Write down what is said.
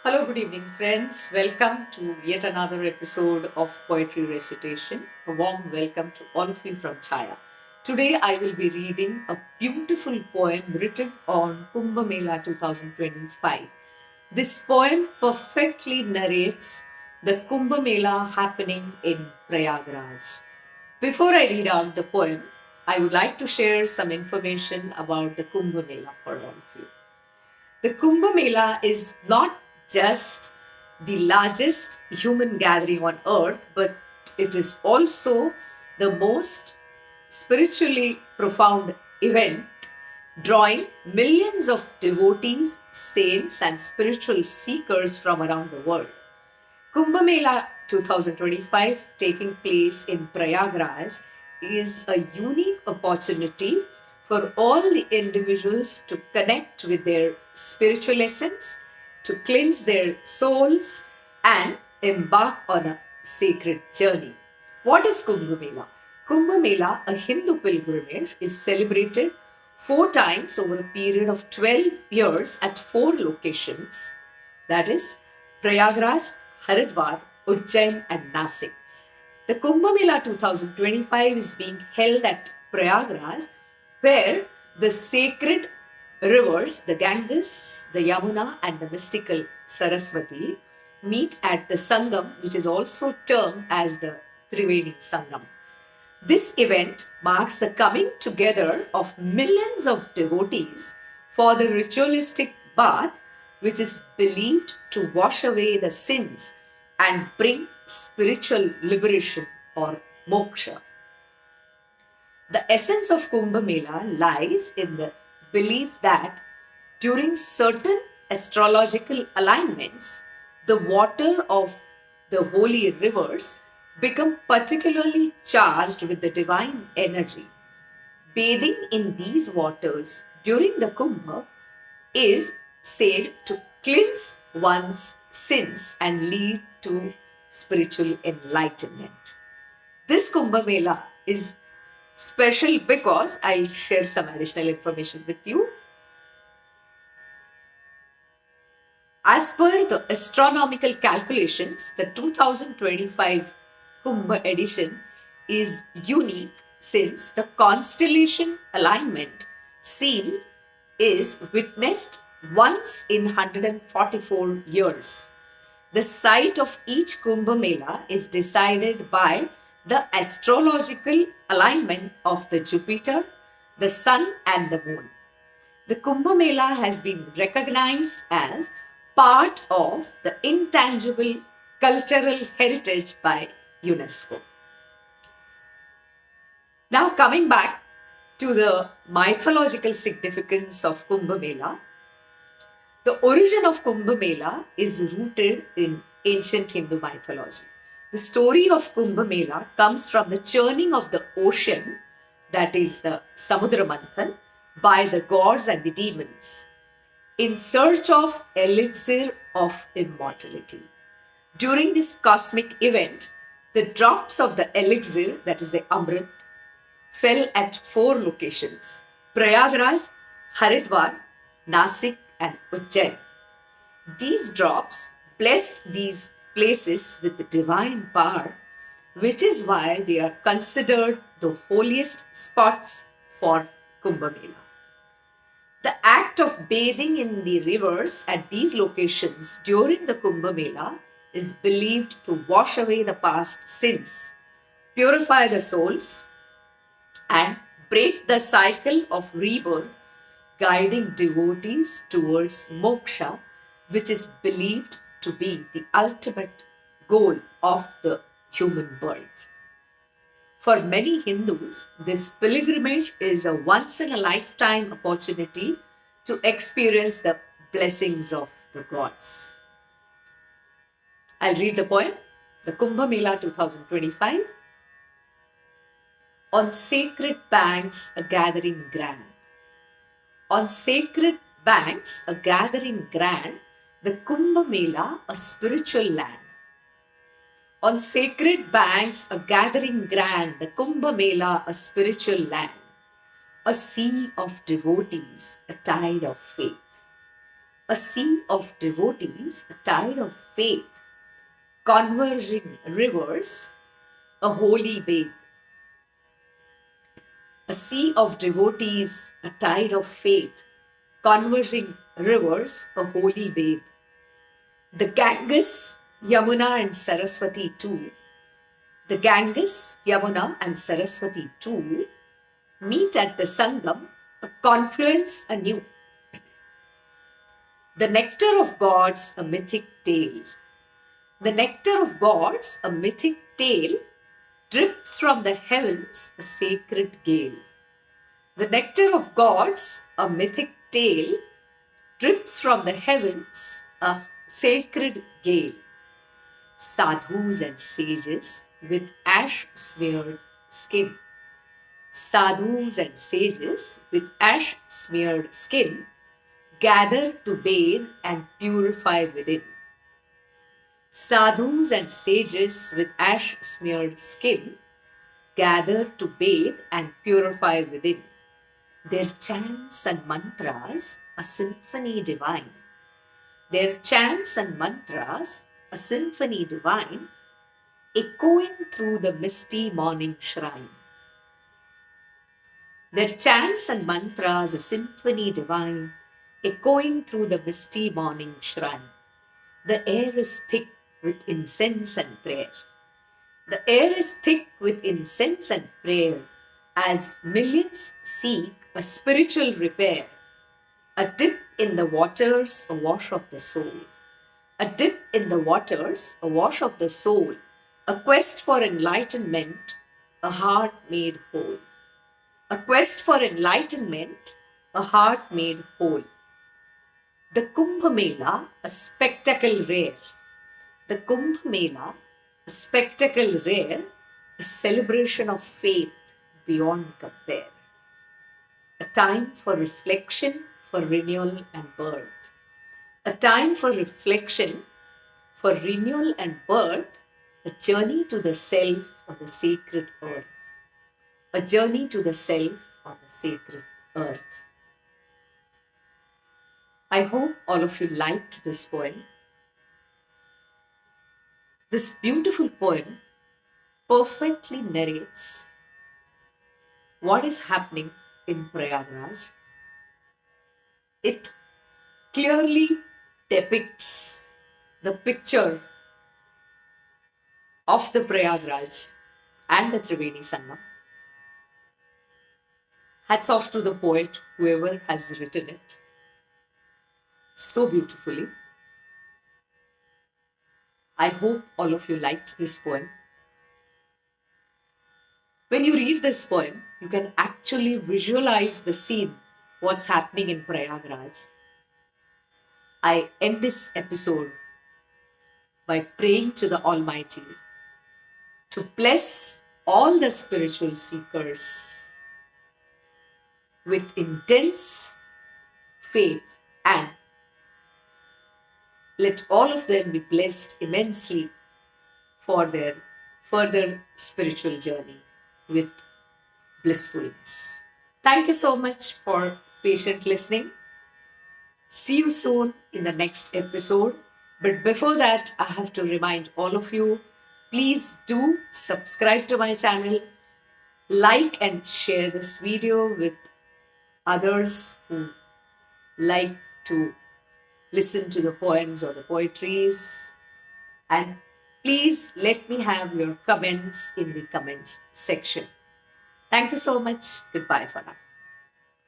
Hello, good evening, friends. Welcome to yet another episode of Poetry Recitation. A warm welcome to all of you from Chaya. Today, I will be reading a beautiful poem written on Kumbh Mela 2025. This poem perfectly narrates the Kumbh Mela happening in Prayagraj. Before I read out the poem, I would like to share some information about the Kumbh Mela for all of you. The Kumbh Mela is not just the largest human gathering on earth, but it is also the most spiritually profound event, drawing millions of devotees, saints, and spiritual seekers from around the world. Kumbh Mela 2025, taking place in Prayagraj, is a unique opportunity for all the individuals to connect with their spiritual essence, to cleanse their souls, and embark on a sacred journey. What is Kumbh Mela? Kumbh Mela, a Hindu pilgrimage, is celebrated four times over a period of 12 years at four locations, that is, Prayagraj, Haridwar, Ujjain, and Nasik. The Kumbh Mela 2025 is being held at Prayagraj, where the sacred rivers, the Ganges, the Yamuna, and the mystical Saraswati, meet at the Sangam, which is also termed as the Triveni Sangam. This event marks the coming together of millions of devotees for the ritualistic bath, which is believed to wash away the sins and bring spiritual liberation or moksha. The essence of Kumbh Mela lies in the belief that during certain astrological alignments, the water of the holy rivers become particularly charged with the divine energy. Bathing in these waters during the Kumbh is said to cleanse one's sins and lead to spiritual enlightenment. This Kumbh Mela is special because I'll share some additional information with you. As per the astronomical calculations, the 2025 Kumbh edition is unique since the constellation alignment seen is witnessed once in 144 years. The site of each Kumbh Mela is decided by the astrological alignment of the Jupiter, the Sun, and the Moon. The Kumbh Mela has been recognized as part of the intangible cultural heritage by UNESCO. Now, coming back to the mythological significance of Kumbh Mela, the origin of Kumbh Mela is rooted in ancient Hindu mythology. The story of Kumbh Mela comes from the churning of the ocean, that is the Samudra Manthan, by the gods and the demons in search of elixir of immortality. During this cosmic event, the drops of the elixir, that is the Amrit, fell at four locations: Prayagraj, Haridwar, Nasik, and Ujjain. These drops blessed these places with the divine power, which is why they are considered the holiest spots for Kumbh Mela. The act of bathing in the rivers at these locations during the Kumbh Mela is believed to wash away the past sins, purify the souls, and break the cycle of rebirth, guiding devotees towards moksha, which is believed to be the ultimate goal of the human birth. For many Hindus, this pilgrimage is a once in a lifetime opportunity to experience the blessings of the gods. I'll read the poem, the Kumbh Mela 2025. On sacred banks, a gathering grand. On sacred banks, a gathering grand, the Kumbh Mela, a spiritual land. On sacred banks, a gathering grand, the Kumbh Mela, a spiritual land. A sea of devotees, a tide of faith. a sea of devotees, a tide of faith, converging rivers, a holy babe. A sea of devotees, a tide of faith, converging rivers, a holy babe. The Ganges, Yamuna and Saraswati too. The Ganges, Yamuna and Saraswati too meet at the Sangam, a confluence anew. The nectar of gods, a mythic tale. The nectar of gods, a mythic tale, drips from the heavens, a sacred gale. The nectar of gods, a mythic tale, drips from the heavens, a sacred gale. Sadhus and sages with ash-smeared skin. Sadhus and sages with ash-smeared skin gather to bathe and purify within. Sadhus and sages with ash-smeared skin gather to bathe and purify within. Their chants and mantras, a symphony divine. Their chants and mantras, a symphony divine, echoing through the misty morning shrine. Their chants and mantras, a symphony divine, echoing through the misty morning shrine. The air is thick with incense and prayer. The air is thick with incense and prayer as millions seek a spiritual repair. A dip in the waters, a wash of the soul. A dip in the waters, a wash of the soul. A quest for enlightenment, a heart made whole. A quest for enlightenment, a heart made whole. The Kumbh Mela, a spectacle rare. The Kumbh Mela, a spectacle rare, a celebration of faith beyond compare. A time for reflection, for renewal and birth. A time for reflection, for renewal and birth, a journey to the self on the sacred earth. A journey to the self on the sacred earth. I hope all of you liked this poem. This beautiful poem perfectly narrates what is happening in Prayagraj. It clearly depicts the picture of the Prayagraj and the Triveni Sangam. Hats off to the poet, whoever has written it so beautifully. I hope all of you liked this poem. When you read this poem, you can actually visualize the scene, what's happening in Prayagraj. I end this episode by praying to the Almighty to bless all the spiritual seekers with intense faith, and let all of them be blessed immensely for their further spiritual journey with blissfulness. Thank you so much for patient listening. See you soon in the next episode. But before that, I have to remind all of you, please do subscribe to my channel, like and share this video with others who like to listen to the poems or the poetries. And please let me have your comments in the comments section. Thank you so much. Goodbye for now.